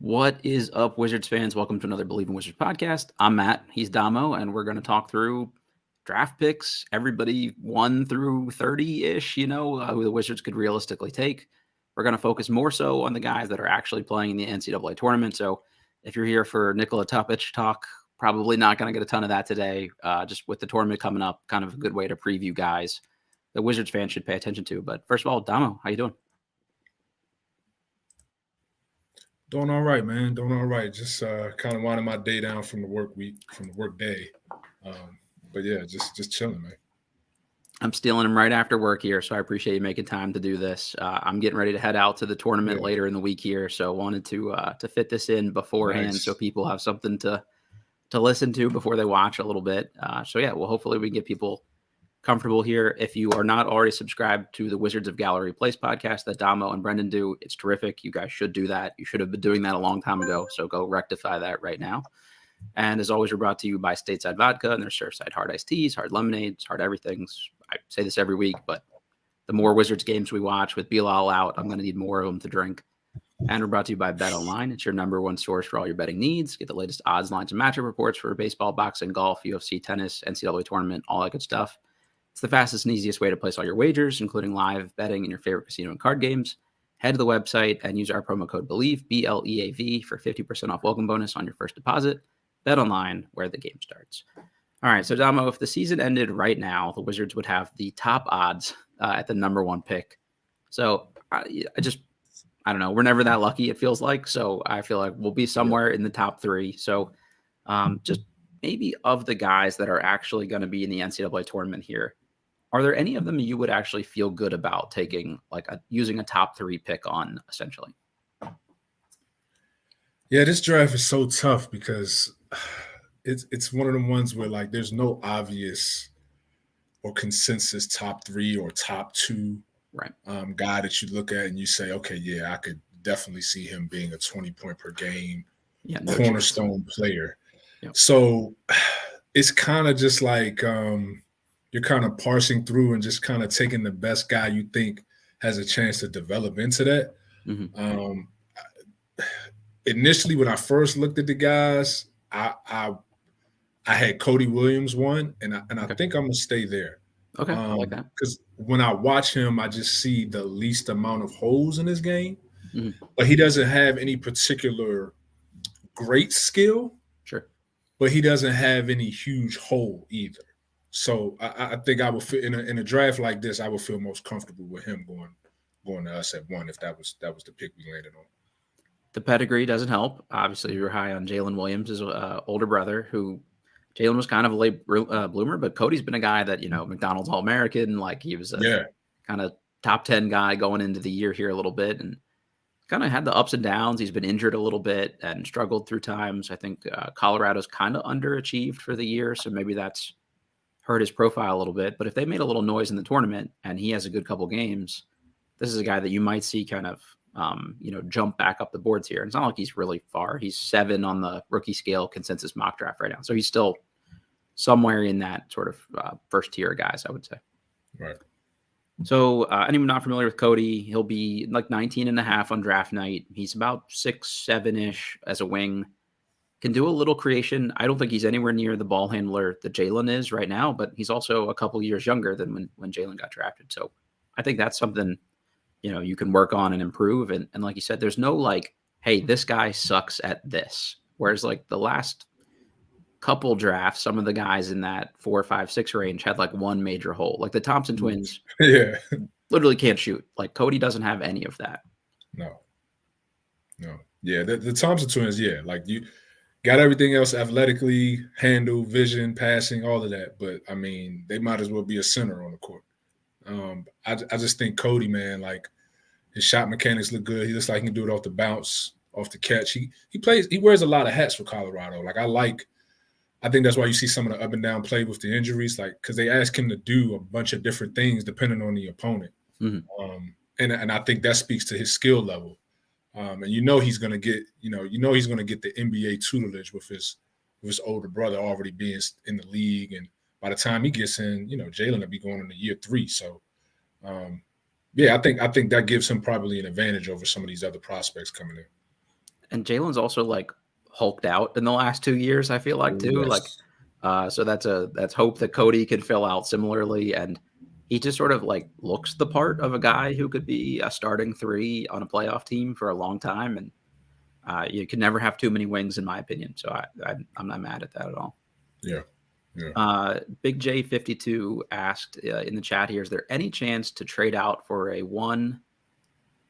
What is up, Wizards fans? Welcome to another Believe in Wizards podcast. I'm Matt. He's Domo, and we're going to talk through draft picks, everybody 1 through 30-ish, who the Wizards could realistically take. We're going to focus more so on the guys that are actually playing in the NCAA tournament. So if you're here for Nikola Topic talk, probably not going to get a ton of that today. Just with the tournament coming up, kind of a good way to preview guys the Wizards fans should pay attention to. But first of all, Domo, how you doing? Doing all right, man. Doing all right. Just kind of winding my day down from the work day. But yeah, just chilling, man. I'm stealing him right after work here, so I appreciate you making time to do this. I'm getting ready to head out to the tournament later in the week here, so wanted to fit this in beforehand so people have something to listen to before they watch a little bit. Well, hopefully we can get people comfortable here. If you are not already subscribed to the Wizards of Gallery Place podcast that Domo and Brendan do, it's terrific. You guys should do that. You should have been doing that a long time ago, so go rectify that right now. And as always, we're brought to you by Stateside Vodka and their Surfside hard iced teas, hard lemonades, hard everythings. I say this every week, but the more Wizards games we watch with Bilal out, I'm going to need more of them to drink. And we're brought to you by BetOnline. It's your number one source for all your betting needs. Get the latest odds, lines, and matchup reports for baseball, boxing, golf, UFC, tennis, NCAA tournament, all that good stuff. It's the fastest and easiest way to place all your wagers, including live betting in your favorite casino and card games. Head to the website and use our promo code BELIEVE, BLEAV, for 50% off welcome bonus on your first deposit. Bet online, where the game starts. All right, so Damo, if the season ended right now, the Wizards would have the top odds at the number one pick. So I don't know. We're never that lucky, it feels like. So I feel like we'll be somewhere in the top 3. So just maybe of the guys that are actually going to be in the NCAA tournament here, are there any of them you would actually feel good about taking, using a top 3 pick on, essentially? Yeah, this draft is so tough because it's one of the ones where there's no obvious or consensus top 3 or top 2 guy that you look at and you say, okay, yeah, I could definitely see him being a 20-point per game cornerstone player. Yep. So it's kind of just you're kind of parsing through and just kind of taking the best guy you think has a chance to develop into that. Mm-hmm. Initially, when I first looked at the guys, I had Cody Williams 1, and I think I'm gonna stay there. Okay, I like that. Because when I watch him, I just see the least amount of holes in his game, but he doesn't have any particular great skill. Sure, but he doesn't have any huge hole either. So I think I would feel in a draft like this, I would feel most comfortable with him going to us at 1 if that was the pick we landed on. The pedigree doesn't help. Obviously, you're high on Jaylon Williams, his older brother, who Jaylon was kind of a late bloomer, but Cody's been a guy that, McDonald's All-American, he was a kind of top 10 guy going into the year here a little bit, and kind of had the ups and downs. He's been injured a little bit and struggled through times. I think Colorado's kind of underachieved for the year, so maybe that's hurt his profile a little bit. But if they made a little noise in the tournament and he has a good couple games, this is a guy that you might see kind of, jump back up the boards here. And it's not like he's really far. He's 7 on the rookie scale consensus mock draft right now. So he's still somewhere in that sort of first tier guys, I would say. Right. So anyone not familiar with Cody, he'll be 19.5 on draft night. He's about 6'7" as a wing. Can do a little creation. I don't think he's anywhere near the ball handler that Jaylon is right now, but he's also a couple years younger than when Jaylon got drafted. So I think that's something, you can work on and improve. And like you said, there's no hey, this guy sucks at this. Whereas the last couple drafts, some of the guys in that 4, 5, 6 range had one major hole. The Thompson twins literally can't shoot. Cody doesn't have any of that. No. Yeah, the Thompson twins, you got everything else athletically, handle, vision, passing, all of that. But, I mean, they might as well be a center on the court. I just think Cody, man, his shot mechanics look good. He looks like he can do it off the bounce, off the catch. He wears a lot of hats for Colorado. I think that's why you see some of the up and down play with the injuries, because they ask him to do a bunch of different things depending on the opponent. Mm-hmm. And I think that speaks to his skill level. And he's going to get, he's going to get the NBA tutelage with his older brother already being in the league. And by the time he gets in, Jaylon will be going into year 3. So, I think that gives him probably an advantage over some of these other prospects coming in. And Jalen's also like hulked out in the last 2 years, I feel like too. Yes. So that's hope that Cody could fill out similarly. And he just sort of like looks the part of a guy who could be a starting 3 on a playoff team for a long time. And you can never have too many wings, in my opinion. So I'm not mad at that at all. Yeah. Yeah. Big J52 asked in the chat here, is there any chance to trade out for a 1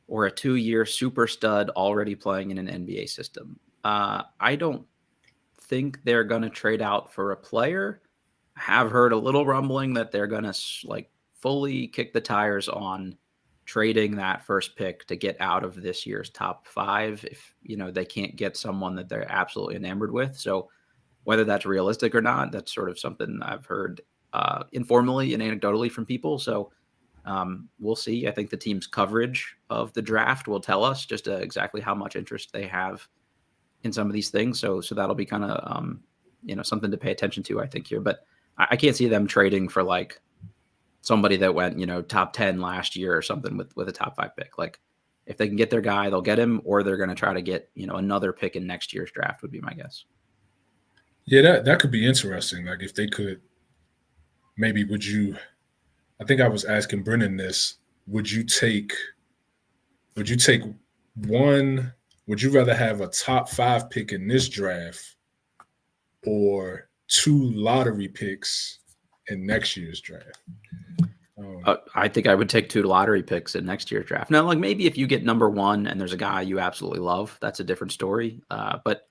or a 2-year super stud already playing in an NBA system? I don't think they're going to trade out for a player. I have heard a little rumbling that they're going to like fully kick the tires on trading that first pick to get out of this year's top 5 if, they can't get someone that they're absolutely enamored with. So whether that's realistic or not, that's sort of something I've heard informally and anecdotally from people. So we'll see. I think the team's coverage of the draft will tell us just exactly how much interest they have in some of these things. So that'll be kind of, something to pay attention to, I think, here. But I can't see them trading for like somebody that went, top 10 last year or something with a top 5 pick. Like if they can get their guy, they'll get him, or they're going to try to get, another pick in next year's draft would be my guess. Yeah, that could be interesting. Like if they could, maybe I think I was asking Brennan this, would you rather have a top 5 pick in this draft or 2 lottery picks in next year's draft? I think I would take 2 lottery picks in next year's draft. Now, like maybe if you get number 1 and there's a guy you absolutely love, that's a different story. But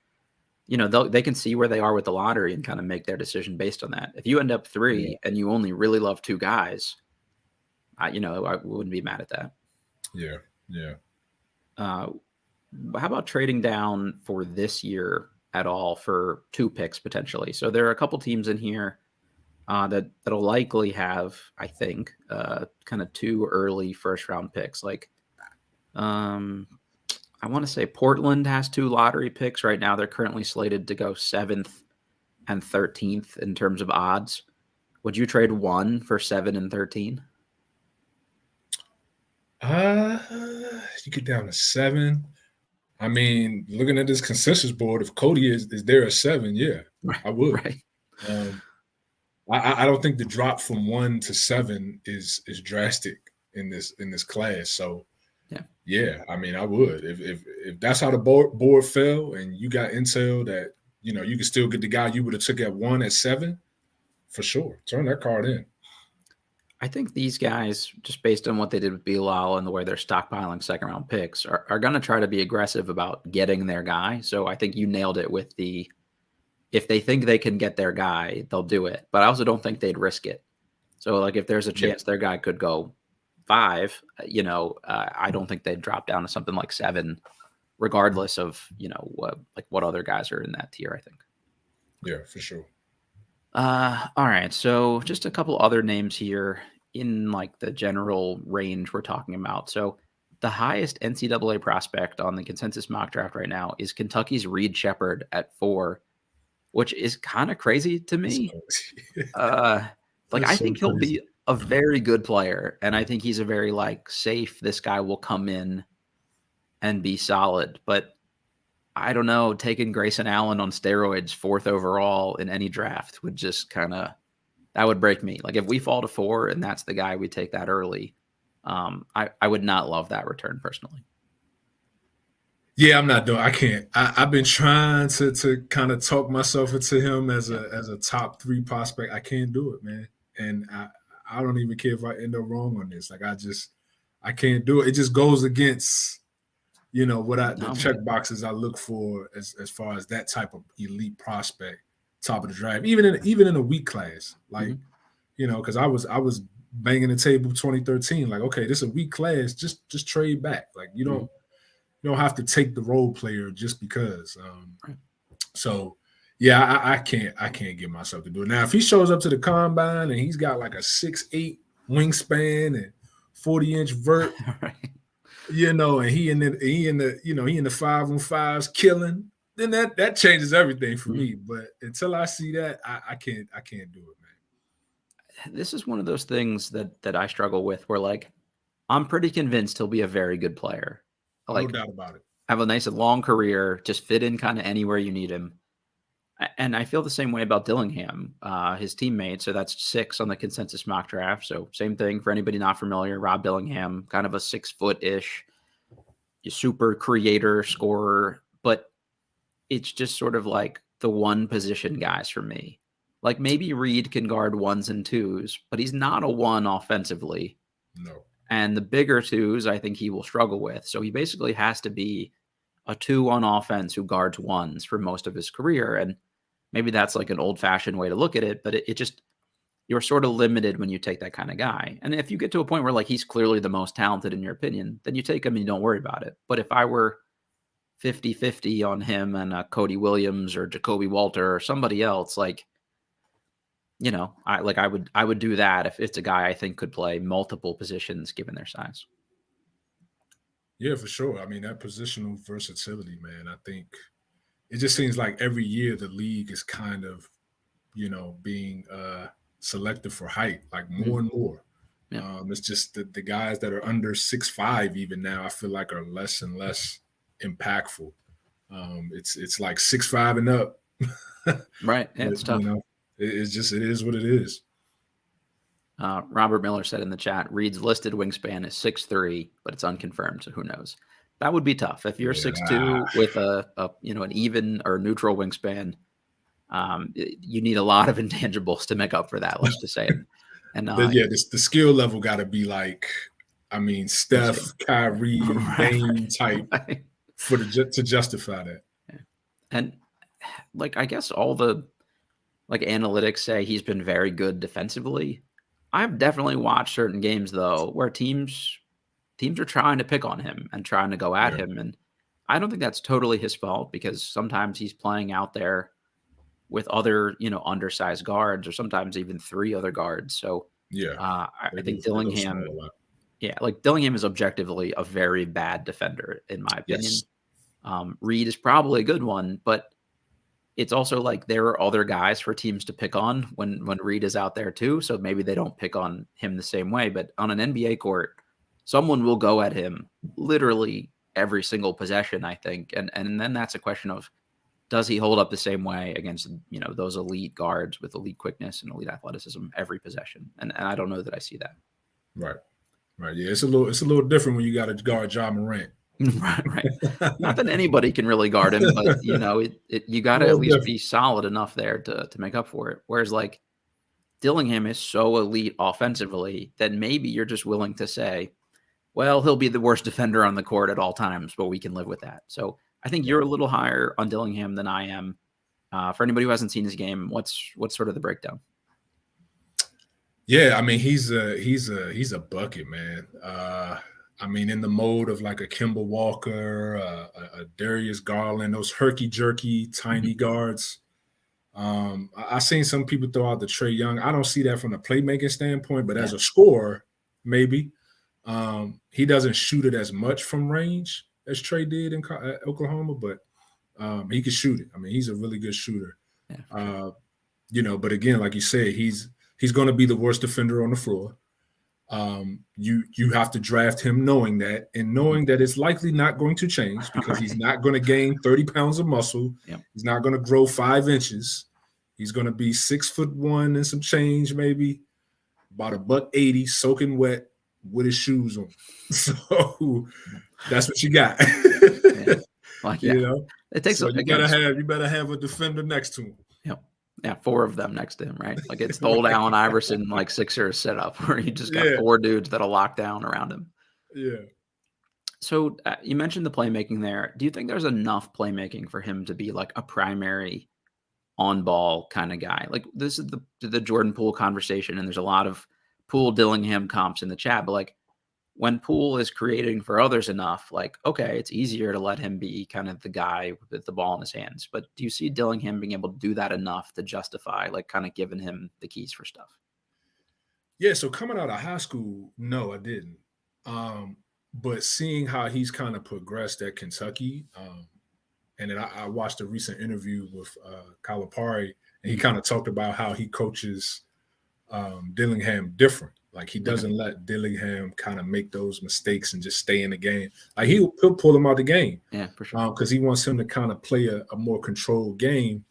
they can see where they are with the lottery and kind of make their decision based on that. If you end up 3 and you only really love 2 guys, I wouldn't be mad at that. Yeah. How about trading down for this year at all for 2 picks potentially? So there are a couple teams in here that'll likely have, I think, kind of 2 early first round picks. Like, I want to say Portland has 2 lottery picks right now. They're currently slated to go 7th and 13th in terms of odds. Would you trade 1 for 7 and 13? You get down to 7. I mean, looking at this consensus board, if Cody is there at 7, yeah, I would. Right. I don't think the drop from 1 to 7 is drastic in this class. So yeah, I mean, I would. If that's how the board fell and you got intel that you can still get the guy you would have took at 1 at 7, for sure, turn that card in. I think these guys, just based on what they did with Bilal and the way they're stockpiling second-round picks, are going to try to be aggressive about getting their guy. So I think you nailed it with if they think they can get their guy, they'll do it. But I also don't think they'd risk it. So, like, if there's a chance their guy could go 5, I don't think they'd drop down to something like 7, regardless of, what other guys are in that tier, I think. Yeah, for sure. All right. So just a couple other names here in like the general range we're talking about. So the highest NCAA prospect on the consensus mock draft right now is Kentucky's Reed Sheppard at 4, which is kind of crazy to me. I think he'll be a very good player. And I think he's a very safe, this guy will come in and be solid. But I don't know, taking Grayson Allen on steroids 4th overall in any draft would just that would break me. Like if we fall to 4 and that's the guy we take that early, I would not love that return personally. Yeah, I'm not doing. I can't. I've been trying to kind of talk myself into him as a top 3 prospect. I can't do it, man. And I don't even care if I end up wrong on this. Like I can't do it. It just goes against the check boxes I look for as far as that type of elite prospect, top of the draft, even in a weak class, because I was banging the table 2013, like, okay, this is a weak class, just trade back, like you don't have to take the role player just because. So yeah, I can't get myself to do it. Now, if he shows up to the combine and he's got like a 6'8" wingspan and 40-inch vert. Right. And he in the 5-on-5s killing, then that changes everything for me. But until I see that, I can't do it, man. This is one of those things that I struggle with where I'm pretty convinced he'll be a very good player. No doubt about it. have a nice long career, just fit in kind of anywhere you need him. And I feel the same way about Dillingham, his teammate. So that's 6 on the consensus mock draft. So same thing for anybody not familiar. Rob Dillingham, kind of a 6-foot-ish, super creator, scorer. But it's just sort of like the one position guys for me. Like maybe Reed can guard 1s and 2s, but he's not a 1 offensively. No. And the bigger 2s, I think he will struggle with. So he basically has to be a 2 on offense who guards 1s for most of his career. And maybe that's like an old-fashioned way to look at it, but it just, you're sort of limited when you take that kind of guy. And if you get to a point where like he's clearly the most talented in your opinion, then you take him and you don't worry about it. But if I were 50-50 on him and Cody Williams or Jacoby Walter or somebody else, like, you know, I would do that if it's a guy I think could play multiple positions given their size. Yeah, for sure. I mean, that positional versatility, man, I think it just seems like every year the league is kind of, you know, being selective for height, like more and more. Yeah. It's just the guys that are under 6'5" even now, I feel like are less and less impactful. It's like 6'5" and up. Right. Yeah, it's tough. You know, it is what it is. Robert Miller said in the chat, Reed's listed wingspan is 6'3", but it's unconfirmed, so who knows? That would be tough. If you're 6'2" with a an even or neutral wingspan, you need a lot of intangibles to make up for that, let's just say. And the skill level got to be like, I mean, Steph, Kyrie, Dame type to justify that. Yeah. And like, I guess all the like analytics say he's been very good defensively. I've definitely watched certain games though where teams are trying to pick on him and trying to go at him, and I don't think that's totally his fault because sometimes he's playing out there with other undersized guards or sometimes even 3 other guards. So I think Dillingham, Dillingham is objectively a very bad defender in my opinion. Yes. Reed is probably a good one, but it's also like there are other guys for teams to pick on when Reed is out there too. So maybe they don't pick on him the same way, but on an NBA court, someone will go at him literally every single possession, I think. And then that's a question of, does he hold up the same way against, those elite guards with elite quickness and elite athleticism every possession? And I don't know that I see that. Right. Yeah. It's a little different when you got to guard Ja Morant. Right. Not that anybody can really guard him, but you got to at least be solid enough there to make up for it. Whereas like Dillingham is so elite offensively that maybe you're just willing to say, well, he'll be the worst defender on the court at all times, but we can live with that. So I think you're a little higher on Dillingham than I am. For anybody who hasn't seen his game, what's sort of the breakdown? Yeah, I mean he's a bucket, man. I mean, in the mode of like a Kemba Walker, a Darius Garland, those herky-jerky, tiny guards. I've seen some people throw out the Trey Young. I don't see that from a playmaking standpoint, but as a scorer, maybe. He doesn't shoot it as much from range as Trey did in Oklahoma, but he can shoot it. I mean, he's a really good shooter. Yeah, sure. But again, like you said, he's going to be the worst defender on the floor. You have to draft him knowing that it's likely not going to change because he's not going to gain 30 pounds of muscle. Yep. He's not going to grow 5 inches. He's going to be 6'1" and some change, maybe about $180 soaking wet with his shoes on. So that's what you got. It takes you better have a defender next to him. Yep. Yeah, 4 of them next to him, right? Like it's the old Allen Iverson like Sixers setup where you just got 4 dudes that'll lock down around him. Yeah. So you mentioned the playmaking there. Do you think there's enough playmaking for him to be like a primary on-ball kind of guy? Like this is the Jordan Poole conversation, and there's a lot of Poole Dillingham comps in the chat, but like when Poole is creating for others enough, like, okay, it's easier to let him be kind of the guy with the ball in his hands. But do you see Dillingham being able to do that enough to justify like kind of giving him the keys for stuff? Yeah, so coming out of high school, no, I didn't. But seeing how he's kind of progressed at Kentucky, and then I watched a recent interview with Calipari, and he kind of talked about how he coaches Dillingham different. Like he doesn't let Dillingham kind of make those mistakes and just stay in the game. Like he'll pull him out the game. Yeah, for sure. Because he wants him to kind of play a more controlled game.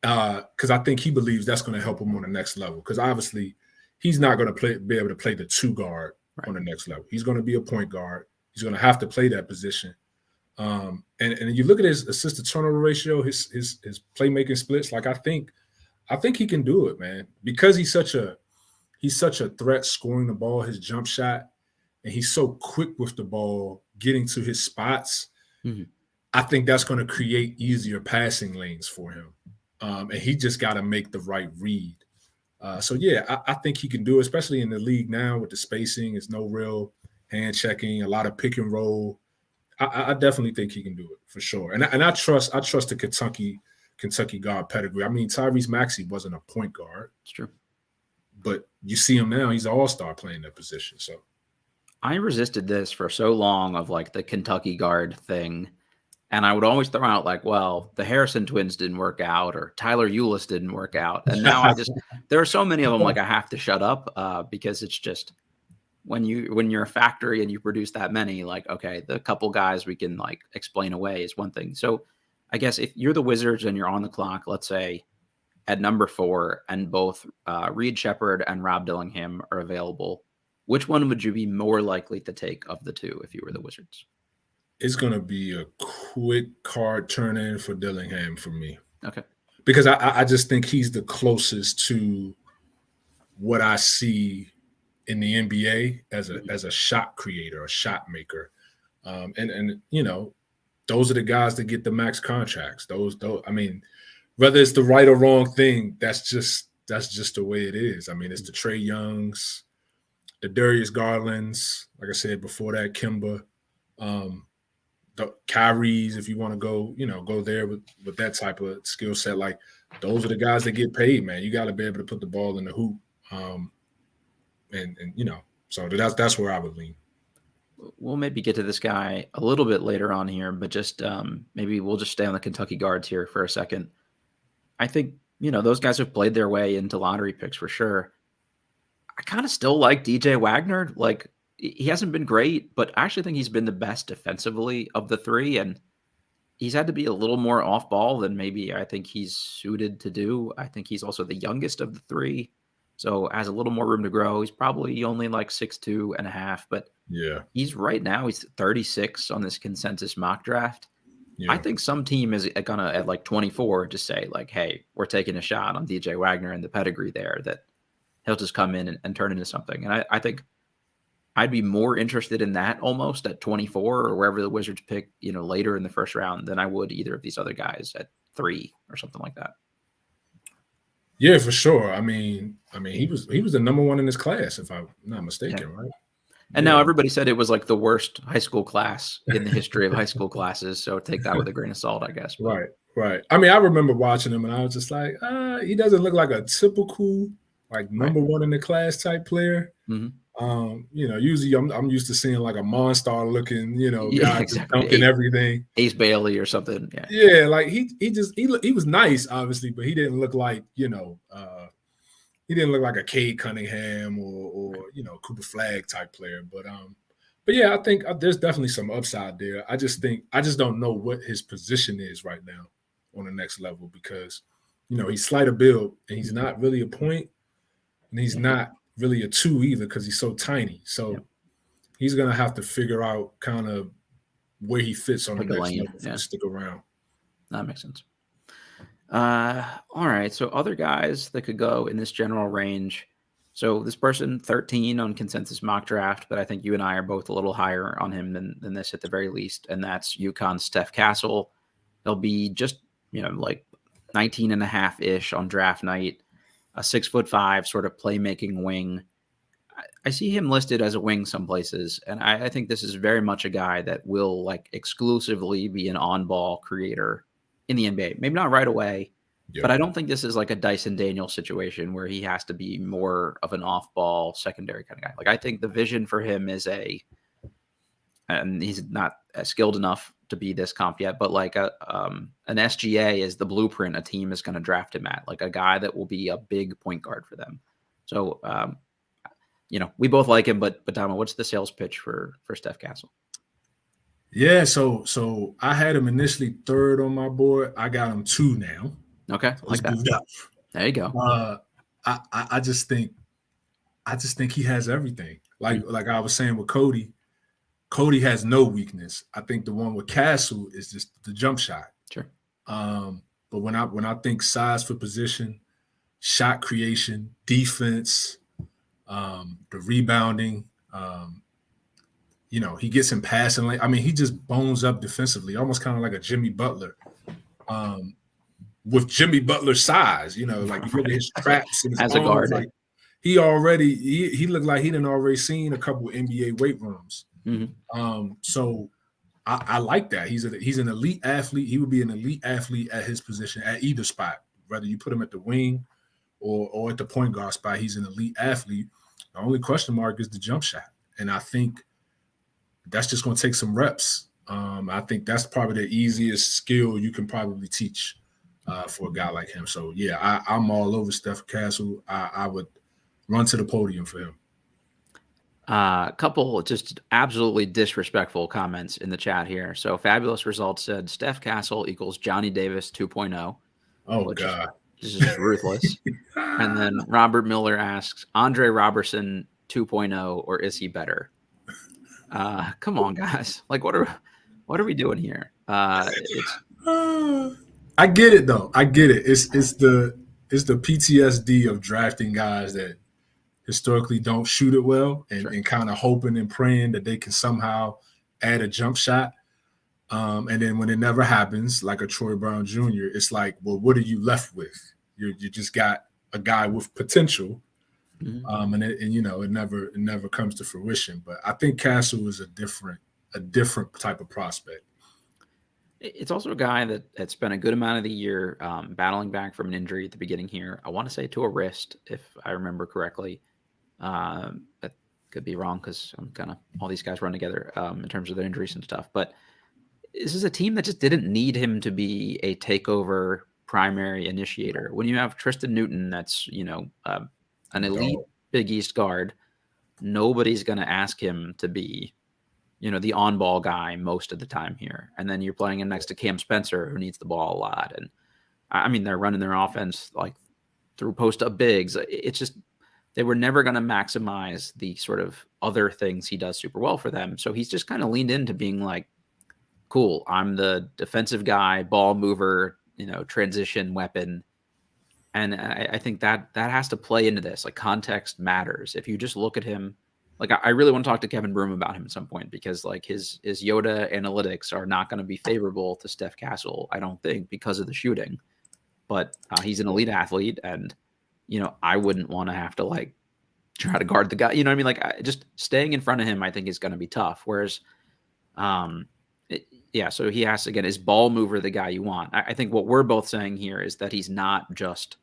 Because I think he believes that's going to help him on the next level. Because obviously he's not going to be able to play the 2 guard on the next level. He's going to be a point guard. He's going to have to play that position. And you look at his assist to turnover ratio, his playmaking splits. Like I think he can do it, man. Because he's such a threat scoring the ball, his jump shot, and he's so quick with the ball, getting to his spots. Mm-hmm. I think that's going to create easier passing lanes for him. And he just got to make the right read. So, yeah, I think he can do it, especially in the league now with the spacing. It's no real hand checking, a lot of pick and roll. I definitely think he can do it for sure. And I trust the Kentucky guard pedigree. I mean, Tyrese Maxey wasn't a point guard. It's true. But you see him now, he's an all-star playing that position. So I resisted this for so long of like the Kentucky guard thing. And I would always throw out like, well, the Harrison twins didn't work out or Tyler Ulis didn't work out. And now there are so many of them, like I have to shut up because it's just when you're a factory and you produce that many, like, okay, the couple guys we can like explain away is one thing. So I guess if you're the Wizards and you're on the clock, let's say at number 4 and both Reed Sheppard and Rob Dillingham are available, which one would you be more likely to take of the 2 if you were the Wizards? It's going to be a quick card turn-in for Dillingham for me. Okay. Because I just think he's the closest to what I see in the NBA as a shot creator, a shot maker. And you know, those are the guys that get the max contracts. Those I mean, whether it's the right or wrong thing, that's just the way it is. I mean, it's the Trey Youngs, the Darius Garlands, like I said before that, Kimba, the Kyries, if you want to go there with that type of skill set. Like those are the guys that get paid, man. You got to be able to put the ball in the hoop, and you know, so that's where I would lean. We'll maybe get to this guy a little bit later on here, but just maybe we'll just stay on the Kentucky guards here for a second. I think, you know, those guys have played their way into lottery picks for sure. I kind of still like DJ Wagner. Like, he hasn't been great, but I actually think he's been the best defensively of the 3. And he's had to be a little more off ball than maybe I think he's suited to do. I think he's also the youngest of the 3. So has a little more room to grow. He's probably only like 6'2.5", but yeah, he's 36 on this consensus mock draft. Yeah. I think some team is gonna at like 24 just say like, hey, we're taking a shot on DJ Wagner and the pedigree there that he'll just come in and turn into something. And I think I'd be more interested in that almost at 24 or wherever the Wizards pick, you know, later in the first round than I would either of these other guys at 3 or something like that. Yeah, for sure. I mean, he was the number 1 in his class, if I'm not mistaken, right? And now everybody said it was like the worst high school class in the history of high school classes. So take that with a grain of salt, I guess. But. Right. I mean, I remember watching him and I was just like, he doesn't look like a typical like number 1 in the class type player. Mm-hmm. You know, usually I'm used to seeing like a monster looking, you know, guy exactly. dunking everything. Ace Bailey or something. Yeah, like he was nice, obviously, but he didn't look like, you know, he didn't look like a Cade Cunningham or you know, Cooper Flagg type player. But yeah, I think there's definitely some upside there. I just don't know what his position is right now on the next level because, you know, he's slight of build and he's not really a point and he's not really a 2 either because he's so tiny. So he's going to have to figure out kind of where he fits on the next level to stick around. That makes sense. All right. So other guys that could go in this general range. So this person 13 on consensus mock draft, but I think you and I are both a little higher on him than this at the very least. And that's UConn's Steph Castle. He'll be just, you know, like 19.5-ish on draft night, a 6'5" sort of playmaking wing. I see him listed as a wing some places. And I think this is very much a guy that will like exclusively be an on-ball creator in the NBA. Maybe not right away, but I don't think this is like a Dyson Daniels situation where he has to be more of an off-ball secondary kind of guy. Like I think the vision for him is and he's not skilled enough to be this comp yet, but like an SGA is the blueprint a team is going to draft him at, like a guy that will be a big point guard for them. So we both like him, but Domo, what's the sales pitch for Steph Castle? Yeah, so I had him initially 3rd on my board. I got him 2 now. Okay, like that. Moved up. There you go. I just think he has everything. Like I was saying with Cody. Cody has no weakness. I think the one with Castle is just the jump shot. Sure. But when I think size for position, shot creation, defense, the rebounding, he gets in passing lane. I mean, he just bones up defensively, almost kind of like a Jimmy Butler. With Jimmy Butler's size, like you look at his traps and his as a guard, like he looked like he didn't already seen a couple of NBA weight rooms. Mm-hmm. So I like that. He's an elite athlete. He would be an elite athlete at his position at either spot, whether you put him at the wing or at the point guard spot. He's an elite athlete. The only question mark is the jump shot, and I think that's just going to take some reps. I think that's probably the easiest skill you can probably teach for a guy like him. So yeah, I'm all over Steph Castle. I would run to the podium for him. A couple just absolutely disrespectful comments in the chat here. So Fabulous Results said Steph Castle equals Johnny Davis 2.0. Oh, God. This is just ruthless. And then Robert Miller asks, Andre Robertson 2.0, or is he better? Come on, guys. Like, what are we doing here? I get it, though. I get it. It's the PTSD of drafting guys that historically don't shoot it well and kind of hoping and praying that they can somehow add a jump shot. And then when it never happens, like a Troy Brown Jr., it's like, well, what are you left with? You just got a guy with potential. Mm-hmm. And it never comes to fruition. But I think Castle is a different type of prospect. It's also a guy that spent a good amount of the year battling back from an injury at the beginning here. I want to say to a wrist, if I remember correctly. That could be wrong because I'm kind of all these guys run together in terms of their injuries and stuff. But this is a team that just didn't need him to be a takeover primary initiator. When you have Tristan Newton, that's an elite Big East guard, nobody's going to ask him to be the on-ball guy most of the time here. And then you're playing him next to Cam Spencer, who needs the ball a lot. And I mean, they're running their offense like through post-up bigs. It's just they were never going to maximize the sort of other things he does super well for them. So he's just kind of leaned into being like, cool, I'm the defensive guy, ball mover, transition weapon. And I think that has to play into this. Like, context matters. If you just look at him, like, I really want to talk to Kevin Broom about him at some point, because like his Yoda analytics are not going to be favorable to Steph Castle, I don't think, because of the shooting. But he's an elite athlete, and I wouldn't want to have to like try to guard the guy. You know what I mean? Like, just staying in front of him, I think, is going to be tough. Whereas, so he asks again, is ball mover the guy you want? I think what we're both saying here is that he's not just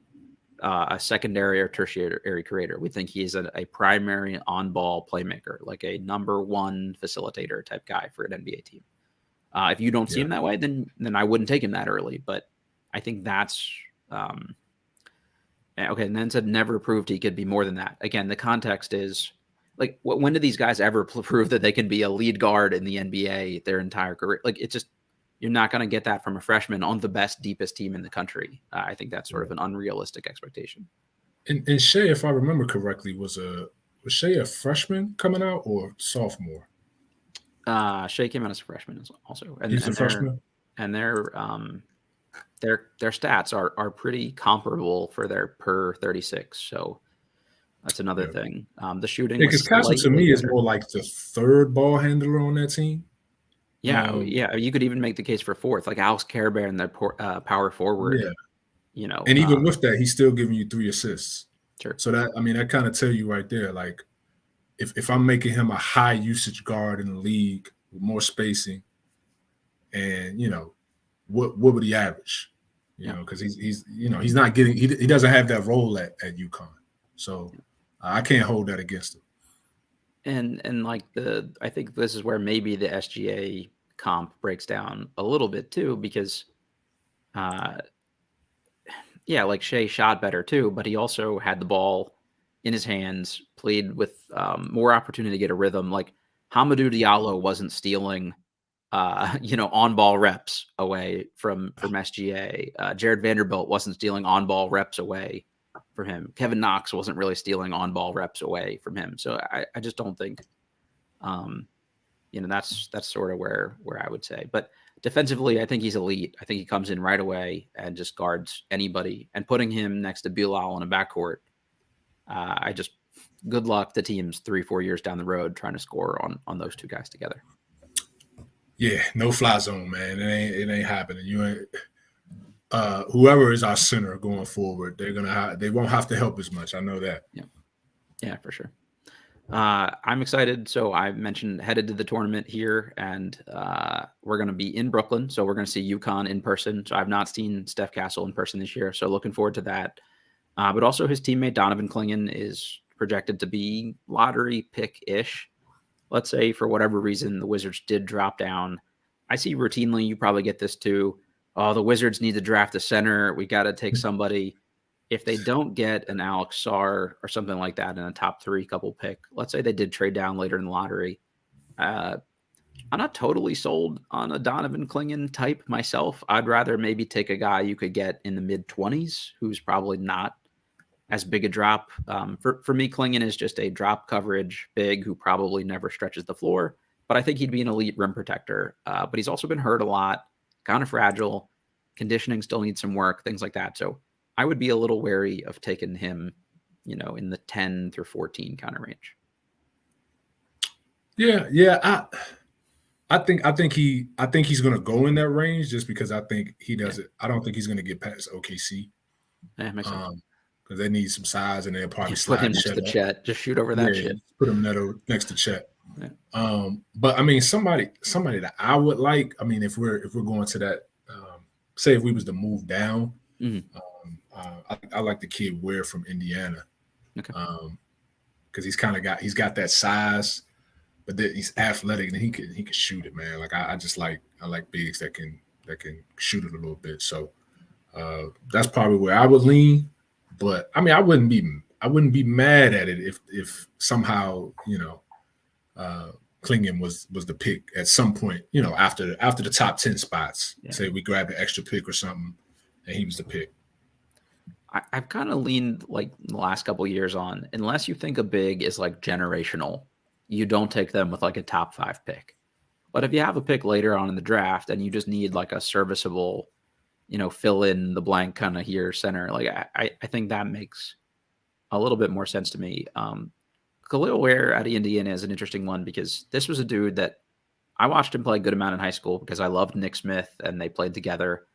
a secondary or tertiary creator. We think he's a primary on-ball playmaker, like a number one facilitator type guy for an NBA team. If you don't see him that way, then I wouldn't take him that early. But I think that's okay. And then said never proved he could be more than that. Again, the context is like, when do these guys ever prove that they can be a lead guard in the NBA their entire career? Like, it's just, you're not going to get that from a freshman on the best, deepest team in the country. I think that's sort of an unrealistic expectation. And Shea, if I remember correctly, was Shea a freshman coming out or sophomore? Shea came out as a freshman also. And, he's a freshman? And their stats are pretty comparable for their per 36. So that's another thing. The shooting. Because Castle to me is more like the third ball handler on that team. Yeah, you could even make the case for fourth, like Alex Kerber and their power forward. Yeah, and even with that, he's still giving you 3 assists. Sure. So that kind of tell you right there, like, if I'm making him a high usage guard in the league with more spacing, and what would he average? Because he's not getting, he doesn't have that role at UConn, so I can't hold that against him. And like I think this is where maybe the SGA comp breaks down a little bit too, because like Shea shot better too, but he also had the ball in his hands, played with more opportunity to get a rhythm. Like Hamidou Diallo wasn't stealing, on-ball reps away from SGA. Jared Vanderbilt wasn't stealing on-ball reps away from him. Kevin Knox wasn't really stealing on-ball reps away from him. So I just don't think, that's sort of where I would say. But defensively, I think he's elite. I think he comes in right away and just guards anybody. And putting him next to Bilal in a backcourt, good luck to teams 3-4 years down the road trying to score on those two guys together. Yeah, no fly zone, man. It ain't happening. You ain't. Whoever is our center going forward, they won't have to help as much. I know that. Yeah, for sure. I'm excited. So I mentioned headed to the tournament here, and we're going to be in Brooklyn. So we're going to see UConn in person. So I've not seen Steph Castle in person this year. So looking forward to that. But also his teammate Donovan Clingan is projected to be lottery pick-ish. Let's say for whatever reason the Wizards did drop down. I see routinely, you probably get this too. Oh, the Wizards need to draft a center. We got to take somebody. If they don't get an Alex Sarr or something like that in a top 3 couple pick, let's say they did trade down later in the lottery. I'm not totally sold on a Donovan Clingan type myself. I'd rather maybe take a guy you could get in the mid-20s who's probably not as big a drop. For me, Clingan is just a drop coverage big who probably never stretches the floor, but I think he'd be an elite rim protector. But he's also been hurt a lot, kind of fragile. Conditioning still needs some work, things like that. So I would be a little wary of taking him, in the 10 through 14 kind of range. Yeah. I think he's going to go in that range just because I think he does it. I don't think he's going to get past OKC. Yeah, makes sense. Because they need some size, and they'll probably put him next to Chet. Just shoot over that shit. Put him next to Chet. Yeah. But I mean, somebody that I would like. I mean, if we're going to that, say if we was to move down, I like the kid Ware from Indiana. Okay. Because he's got that size, but he's athletic and he can shoot it, man. Like I like bigs that can shoot it a little bit. So that's probably where I would lean. But I mean, I wouldn't be mad at it if somehow Clingan was the pick at some point, after the top 10 spots. Yeah. Say we grabbed an extra pick or something, and he was the pick. I've kind of leaned like the last couple of years on, unless you think a big is like generational, you don't take them with like a top 5 pick. But if you have a pick later on in the draft and you just need like a serviceable, fill in the blank kind of here center. Like I think that makes a little bit more sense to me. Kel'el Ware out of Indiana is an interesting one because this was a dude that I watched him play a good amount in high school because I loved Nick Smith and they played together.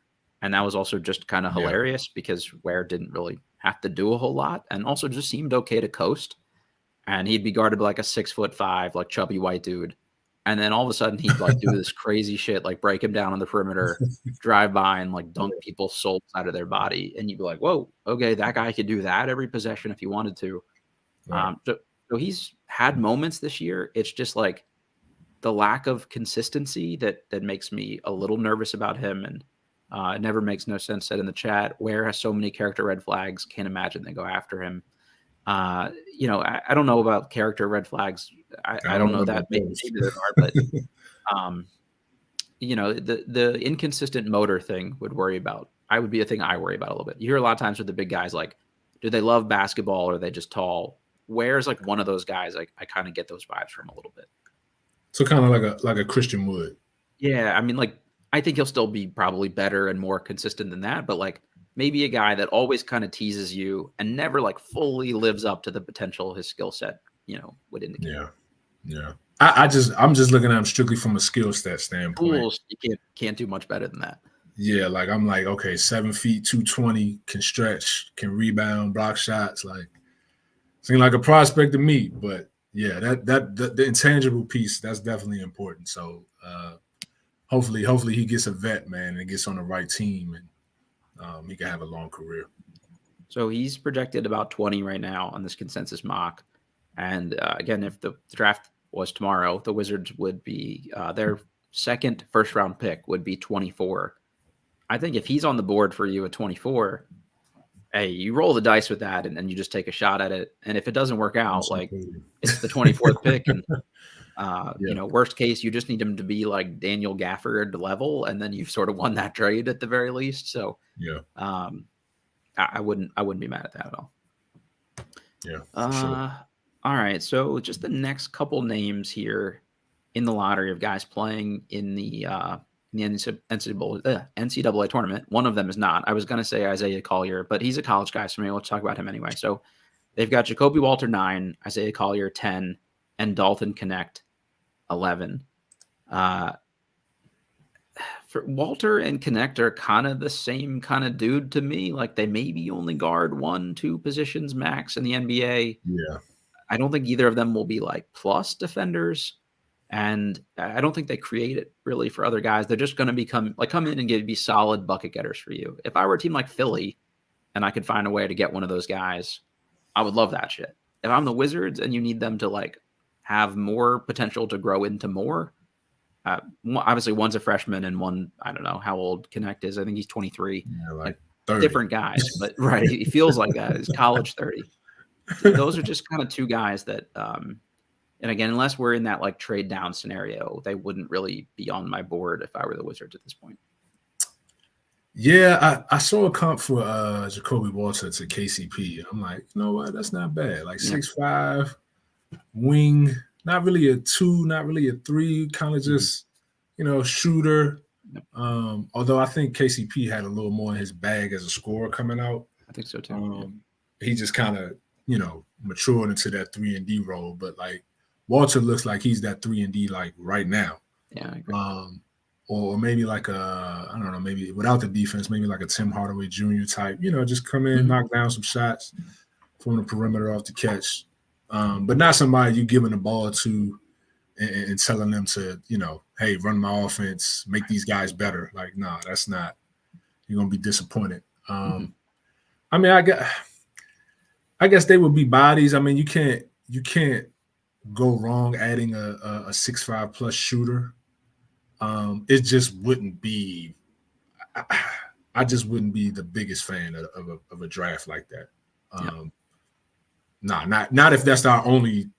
And that was also just kind of hilarious because Ware didn't really have to do a whole lot and also just seemed okay to coast. And he'd be guarded by like a 6'5", like chubby white dude. And then all of a sudden he'd like do this crazy shit, like break him down on the perimeter, drive by and like dunk people's souls out of their body. And you'd be like, whoa, okay, that guy could do that every possession if he wanted to. Right. So he's had moments this year. It's just like the lack of consistency that makes me a little nervous about him. And it never makes no sense said in the chat. Ware has so many character red flags. Can't imagine they go after him. I don't know about character red flags. I don't know that maybe there are, but the inconsistent motor thing would be a thing I worry about a little bit. You hear a lot of times with the big guys, like, do they love basketball or are they just tall? Ware's like one of those guys. Like I kind of get those vibes from a little bit. So kind of like a Christian Wood. Yeah, I mean, like I think he'll still be probably better and more consistent than that, but like maybe a guy that always kind of teases you and never like fully lives up to the potential his skill set, would indicate. Yeah. I'm just looking at him strictly from a skill set standpoint. Tools, you can't do much better than that. Yeah, like I'm like, okay, 7 feet, 220, can stretch, can rebound, block shots. Like, seem like a prospect to me. But yeah, that the intangible piece, that's definitely important. So hopefully he gets a vet, man, and gets on the right team, and he can have a long career. So he's projected about 20 right now on this consensus mock. And again, if the draft was tomorrow, the Wizards would be their second first-round pick would be 24. I think if he's on the board for you at 24, hey, you roll the dice with that and you just take a shot at it. And if it doesn't work out, like Absolutely. it's the 24th pick. And, Yeah. Worst case, you just need him to be like Daniel Gafford level. And then you've sort of won that trade at the very least. So Yeah. I wouldn't be mad at that at all. Yeah. For sure. All right. So just the next couple names here in the lottery of guys playing in the NCAA tournament. One of them is not. I was going to say Isaiah Collier, but he's a college guy, so maybe let's talk about him anyway. So they've got Jacoby Walter 9, Isaiah Collier 10, and Dalton Knecht 11. For Walter and Knecht are kind of the same kind of dude to me. Like they maybe only guard 1-2 positions max in the NBA. Yeah. I don't think either of them will be like plus defenders. And I don't think they create it really for other guys. They're just going to come in and be solid bucket getters for you. If I were a team like Philly and I could find a way to get one of those guys, I would love that shit. If I'm the Wizards and you need them to like have more potential to grow into more, obviously one's a freshman and one, I don't know how old Knecht is. I think he's 23. Yeah, like 30. Different guys, but right. He feels like that. He's college 30. Those are just kind of two guys that, and again, unless we're in that like trade down scenario, they wouldn't really be on my board if I were the Wizards at this point. Yeah, I saw a comp for Jacoby Walter to KCP. I'm like, you know what? That's not bad. Like 6'5", wing, not really a 2, not really a 3, kind of just, shooter. Although I think KCP had a little more in his bag as a scorer coming out. I think so too. He just kind of, matured into that 3-and-D role. But like Walter looks like he's that 3-and-D like right now. Yeah, I agree. Or maybe like I don't know, maybe without the defense, maybe like a Tim Hardaway Jr. type, just come in, knock down some shots from the perimeter off the catch. But not somebody you giving the ball to and telling them to, hey, run my offense, make these guys better. Like, nah, that's not. You're gonna be disappointed. I mean, I guess they would be bodies. I mean, you can't go wrong adding a 6'5" plus shooter. It just wouldn't be. I just wouldn't be the biggest fan of a draft like that. Nah, not if that's our only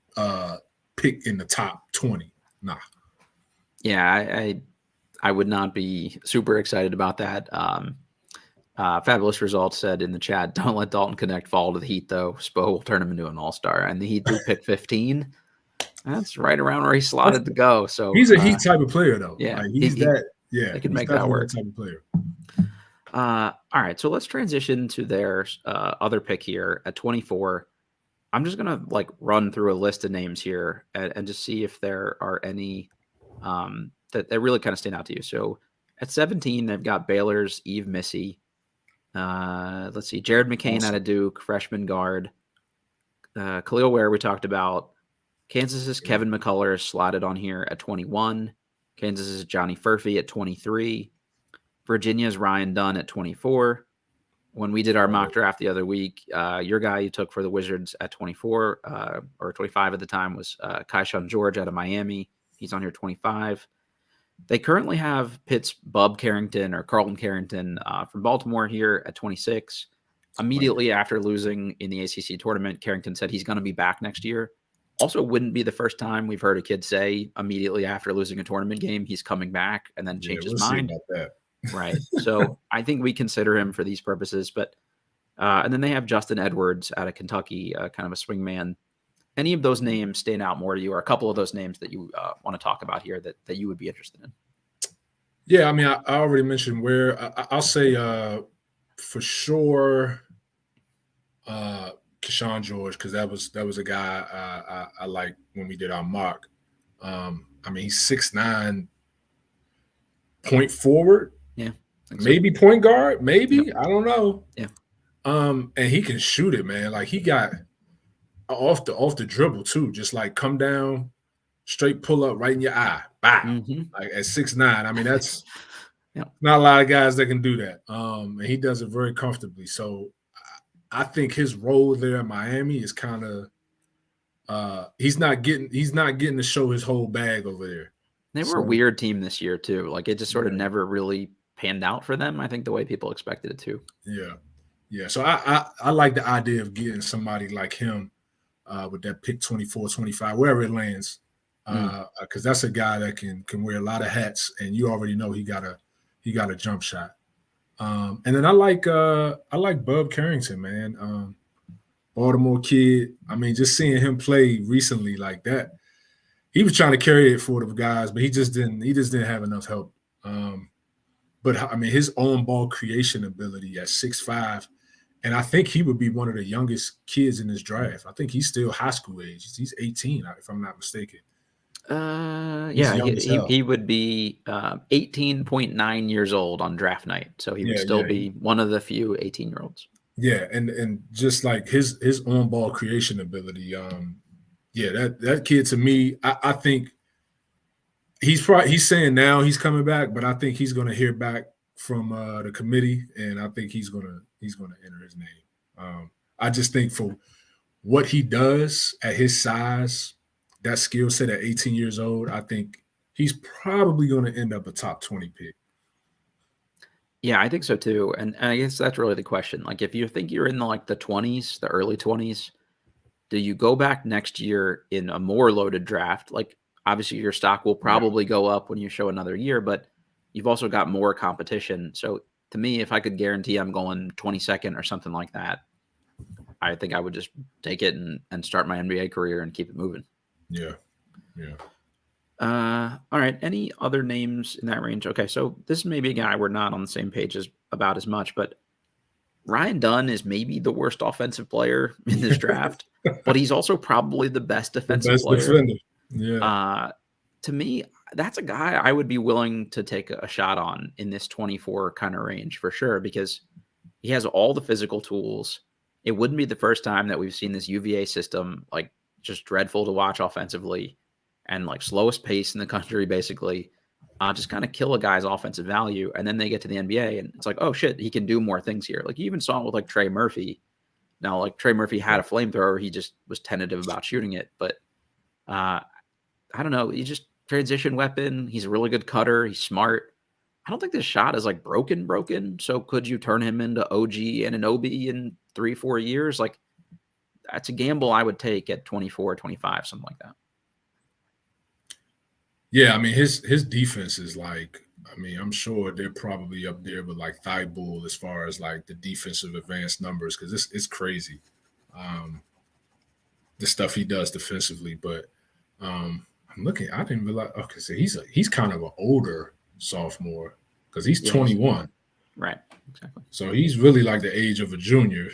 pick in the top 20. Nah. Yeah, I would not be super excited about that. Fabulous Results said in the chat, don't let Dalton Knecht fall to the Heat, though. Spo will turn him into an all-star. And the Heat do pick 15. That's right around where he slotted to go. So he's a Heat type of player, though. Yeah, like they can make that work. Type of player. All right, so let's transition to their other pick here at 24. I'm just gonna like run through a list of names here and just see if there are any that really kind of stand out to you. So at 17, they've got Baylor's Eve Missy. Let's see, Jared McCain out of Duke, freshman guard. Kel'el Ware we talked about. Kansas's Kevin McCullough is slotted on here at 21. Kansas's Johnny Furphy at 23. Virginia's Ryan Dunn at 24. When we did our mock draft the other week, your guy you took for the Wizards at 24 or 25 at the time was Kyshawn George out of Miami. He's on here 25. They currently have Pitt's Bub Carrington or Carlton Carrington from Baltimore here at 26. Immediately after losing in the ACC tournament, Carrington said he's going to be back next year. Also, wouldn't be the first time we've heard a kid say immediately after losing a tournament game, he's coming back and then change his mind. See about that. Right. So I think we consider him for these purposes. But and then they have Justin Edwards out of Kentucky, kind of a swingman. Any of those names stand out more to you, or a couple of those names that you want to talk about here that you would be interested in? Yeah, I mean, I already mentioned where I'll say for sure Kyshawn George, because that was a guy I liked when we did our mock. I mean, he's 6'9", point forward. Yeah. Maybe point guard, maybe. Yep. I don't know. Yeah. And he can shoot it, man. Like he got off the dribble too. Just like come down, straight pull up right in your eye. Bah. Like at 6'9". I mean, that's not a lot of guys that can do that. And he does it very comfortably. So I think his role there in Miami is kind of he's not getting to show his whole bag over there. They were a weird team this year too. Like it just sort of never really panned out for them. I think the way people expected it to. Yeah. Yeah. So I like the idea of getting somebody like him with that pick 24, 25, wherever it lands. Because that's a guy that can wear a lot of hats, and you already know he got a jump shot. And then I like Bub Carrington, man. Baltimore kid. I mean, just seeing him play recently like that, he was trying to carry it for the guys, but he just didn't have enough help. But I mean, his own ball creation ability at 6'5", and I think he would be one of the youngest kids in this draft. I think he's still high school age. He's 18, if I'm not mistaken. He would be 18.9 years old on draft night, so he would still be one of the few 18-year-olds. Yeah, and just like his on ball creation ability, that kid to me, I think he's saying now he's coming back, but I think he's going to hear back from the committee, and I think he's going to enter his name. I just think for what he does at his size, that skill set at 18 years old, I think he's probably going to end up a top 20 pick. Yeah, I think so too. And I guess that's really the question. Like, if you think you're in the 20s, the early 20s, do you go back next year in a more loaded draft? Like, obviously your stock will probably go up when you show another year, but you've also got more competition. So to me, if I could guarantee I'm going 22nd or something like that, I think I would just take it and start my NBA career and keep it moving. Yeah. All right. Any other names in that range? Okay, so this may be a guy we're not on the same page about as much, but Ryan Dunn is maybe the worst offensive player in this draft, but he's also probably the best defensive player. Defender. Yeah. To me, that's a guy I would be willing to take a shot on in this 24 kind of range for sure, because he has all the physical tools. It wouldn't be the first time that we've seen this UVA system just dreadful to watch offensively and slowest pace in the country, basically, just kind of kill a guy's offensive value. And then they get to the NBA and it's like, oh shit, he can do more things here. You even saw it with Trey Murphy. Now, Trey Murphy had a flamethrower. He just was tentative about shooting it. But I don't know. He's just transition weapon. He's a really good cutter. He's smart. I don't think this shot is broken. So could you turn him into OG and an OB in 3-4 years? That's a gamble I would take at 24, 25, something like that. Yeah, I mean, his defense is I'm sure they're probably up there with Thibault as far as the defensive advanced numbers, because it's crazy, the stuff he does defensively. But I'm looking, I didn't realize. Okay, so he's kind of an older sophomore because he's 21, right? Exactly. So he's really the age of a junior.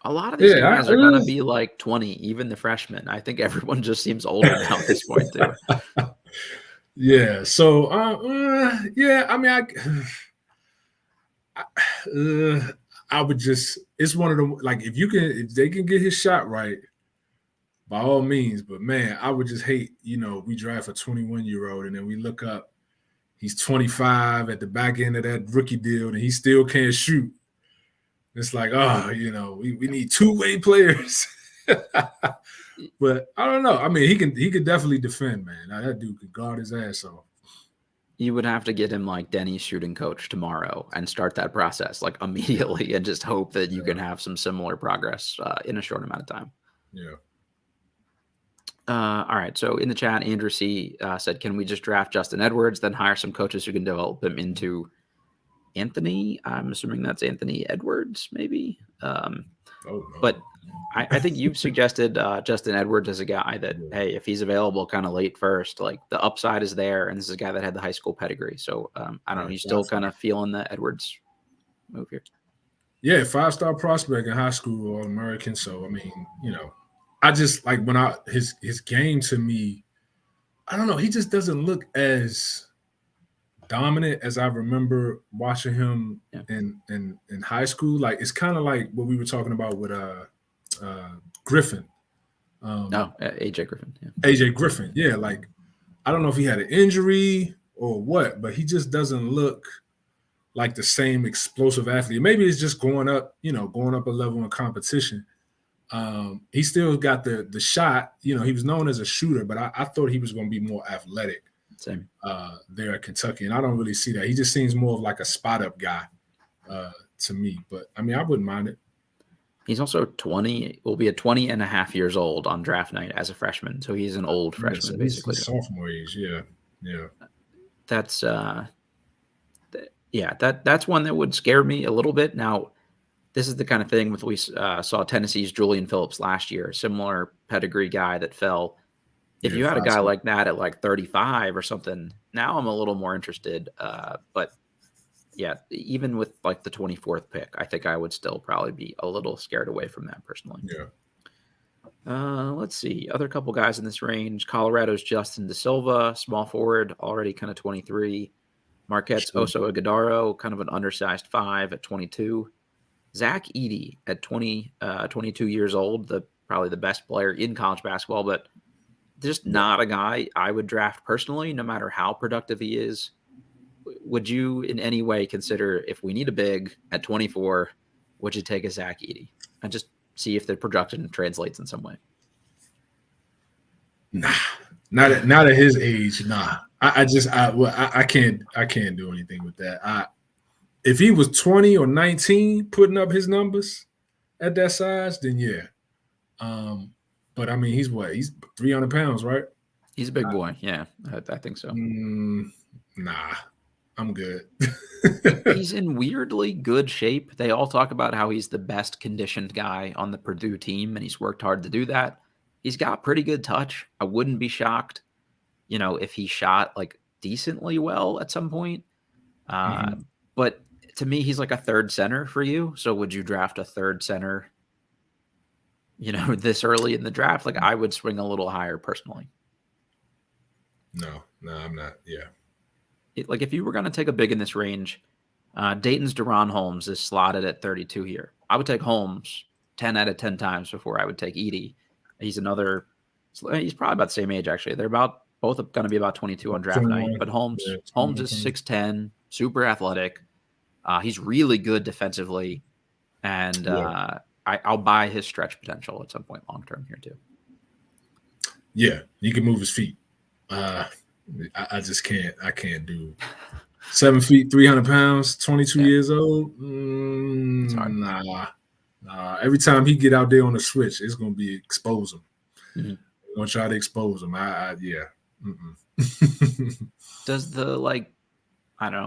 A lot of these guys are going to be 20, even the freshmen. I think everyone just seems older now at this point, too. Yeah. So, yeah, I mean, I would just, it's one of them, if they can get his shot right, by all means. But, man, I would just hate, we draft a 21-year-old and then we look up, he's 25 at the back end of that rookie deal and he still can't shoot. It's we need two-way players. But I don't know. I mean, he could definitely defend, man. Now, that dude could guard his ass off. You would have to get him Denny's shooting coach tomorrow and start that process immediately and just hope that you can have some similar progress in a short amount of time. Yeah. All right. So in the chat, Andrew C. Said, can we just draft Justin Edwards, then hire some coaches who can develop him into Anthony? I'm assuming that's Anthony Edwards, maybe. No. But I think you've suggested Justin Edwards as a guy that, hey, if he's available kind of late first, the upside is there. And this is a guy that had the high school pedigree. So I don't know. He's still kind of feeling the Edwards move here. Yeah, 5-star prospect in high school, All-American. So, I mean, I just when his game to me, I don't know. He just doesn't look as dominant as I remember watching him in high school. It's kind of like what we were talking about with Griffin. AJ Griffin. Yeah. AJ Griffin. Yeah, I don't know if he had an injury or what, but he just doesn't look like the same explosive athlete. Maybe it's just going up a level in competition. He still got the shot. He was known as a shooter, but I thought he was going to be more athletic. Same. There at Kentucky, and I don't really see that. He just seems more of a spot-up guy to me. But I mean, I wouldn't mind it. He's also 20, will be at 20 and a half years old on draft night as a freshman. So he's an old freshman, so basically. He's sophomore age, yeah. That's that's one that would scare me a little bit. Now, this is the kind of thing we saw Tennessee's Julian Phillips last year, similar pedigree guy that fell. If you had a guy like that at like 35 or something, now I'm a little more interested. But yeah, even with like the 24th pick, I think I would still probably be a little scared away from that personally. Yeah. Let's see. Other couple guys in this range. Colorado's Justin De Silva, small forward, already kind of 23. Marquette's Oso Ighodaro, kind of an undersized 5 at 22. Zack Edey at 22 years old, probably the best player in college basketball, but just not a guy I would draft personally, no matter how productive he is. Would you in any way consider, if we need a big at 24, would you take a Zack Edey and just see if the production translates in some way? Nah, not at his age. Nah, I can't do anything with that. If he was 20 or 19 putting up his numbers at that size, then yeah. But I mean, he's 300 pounds, right? He's a big boy. Yeah, I think so. Nah, I'm good. He's in weirdly good shape. They all talk about how he's the best conditioned guy on the Purdue team, and he's worked hard to do that. He's got pretty good touch. I wouldn't be shocked, if he shot like decently well at some point. But to me, he's like a third center for you. So would you draft a third center, this early in the draft? Like I would swing a little higher personally. No, I'm not. Yeah. Like if you were going to take a big in this range, Dayton's DaRon Holmes is slotted at 32 here. I would take Holmes 10 out of 10 times before I would take Edey. He's probably about the same age, actually. They're both going to be about 22 on draft night. But Holmes is 6'10", super athletic. He's really good defensively. And I'll buy his stretch potential at some point long term here too. Yeah, he can move his feet. I just can't. I can't do 7 feet, 300 pounds, 22 years old. Nah. Every time he get out there on the switch, it's gonna be expose him. We're gonna try to expose him. Does the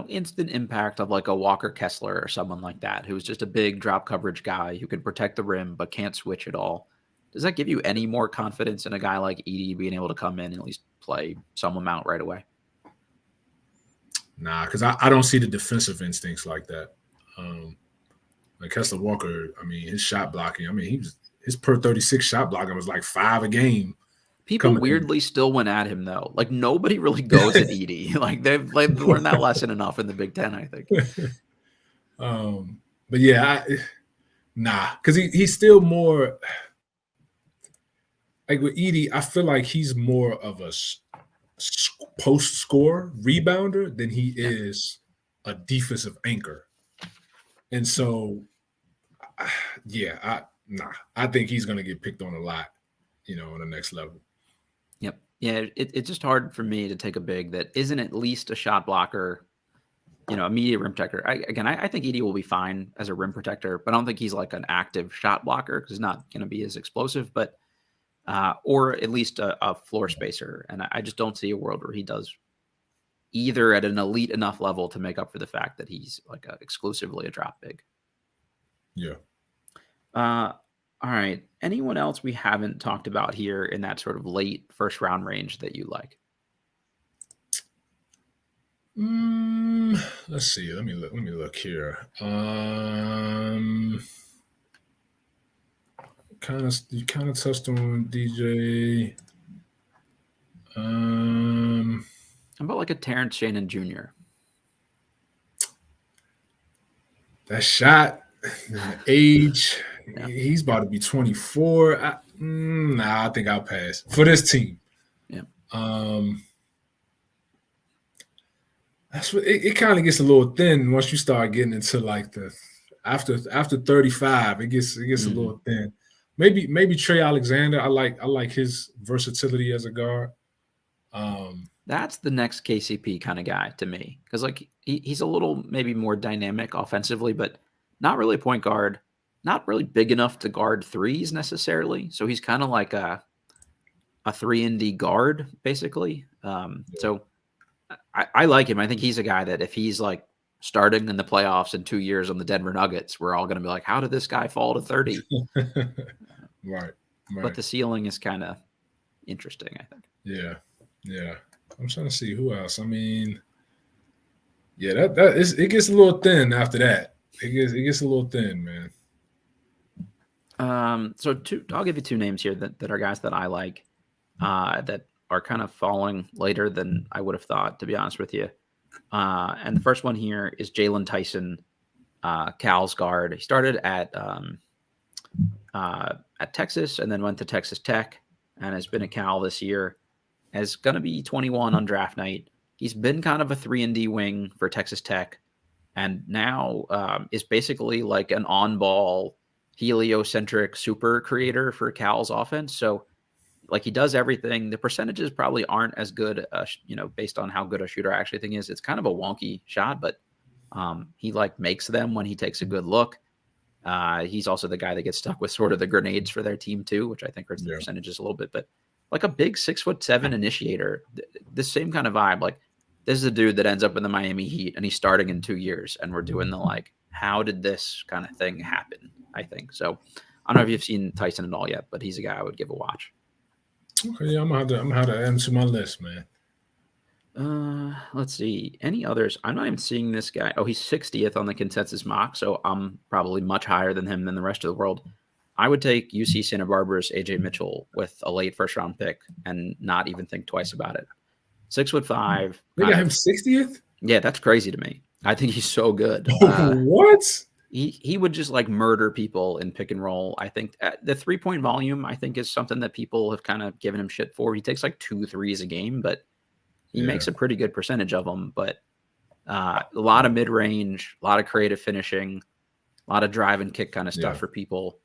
instant impact of like a Walker Kessler or someone like that, who's just a big drop coverage guy who can protect the rim but can't switch at all, does that give you any more confidence in a guy like Edey being able to come in and at least play some amount right away? Nah, because I don't see the defensive instincts like that. Like Kessler Walker, I mean, his shot blocking, his per 36 shot blocking was like 5 a game. People weirdly still went at him though. Like nobody really goes at Edey. Like they've learned that lesson enough in the Big Ten, I think. But yeah, because he's still more like with Edey. I feel like he's more of a post score rebounder than he is a defensive anchor. And so, I think he's going to get picked on a lot, on the next level. Yep. Yeah, it's just hard for me to take a big that isn't at least a shot blocker, immediate rim protector. I think Edey will be fine as a rim protector, but I don't think he's like an active shot blocker because he's not going to be as explosive, but or at least a floor spacer. And I just don't see a world where he does either at an elite enough level to make up for the fact that he's like exclusively a drop big. Yeah. All right. Anyone else we haven't talked about here in that sort of late first round range that you like? Let's see. Let me look here. You kind of touched on DJ. How about like a Terrence Shannon Jr.? That shot, age, he's about to be 24. I think I'll pass for this team. Yeah. That's what it kind of gets a little thin once you start getting into like the after 35. It gets a little thin. Maybe Trey Alexander. I like his versatility as a guard. That's the next KCP kind of guy to me because like he's a little maybe more dynamic offensively, but not really a point guard, not really big enough to guard threes necessarily. So he's kind of like a 3-and-D guard, basically. So I like him. I think he's a guy that if he's like starting in the playoffs in 2 years on the Denver Nuggets, we're all going to be like, how did this guy fall to 30? Right. But the ceiling is kind of interesting, I think. Yeah. I'm trying to see who else. I mean, yeah, it gets a little thin after that. It gets a little thin, man. So I'll give you 2 names here that are guys that I like, that are kind of falling later than I would have thought, to be honest with you. And the first one here is Jaylon Tyson, Cal's guard. He started at Texas and then went to Texas Tech and has been a Cal this year. Is going to be 21 on draft night. He's been kind of a 3-and-D wing for Texas Tech, and now is basically like an on-ball heliocentric super creator for Cal's offense. So like he does everything. The percentages probably aren't as good, based on how good a shooter I actually think is. It's kind of a wonky shot, but he like makes them when he takes a good look. He's also the guy that gets stuck with sort of the grenades for their team too, which I think hurts the percentages a little bit, but like a big 6'7" initiator, the same kind of vibe. Like this is a dude that ends up in the Miami Heat and he's starting in 2 years and we're doing the like, how did this kind of thing happen? I think. So I don't know if you've seen Tyson at all yet, but he's a guy I would give a watch. Okay, yeah, I'm gonna have to add him to my list, man. Let's see. Any others? I'm not even seeing this guy. Oh, he's 60th on the consensus mock, so I'm probably much higher than him than the rest of the world. I would take UC Santa Barbara's Ajay Mitchell with a late first-round pick and not even think twice about it. 6'5". They got him 60th? Yeah, that's crazy to me. I think he's so good. What? He would just like murder people in pick and roll. I think the 3-point volume, I think, is something that people have kind of given him shit for. He takes like 2 threes a game, but he makes a pretty good percentage of them. But a lot of mid-range, a lot of creative finishing, a lot of drive and kick kind of stuff for people.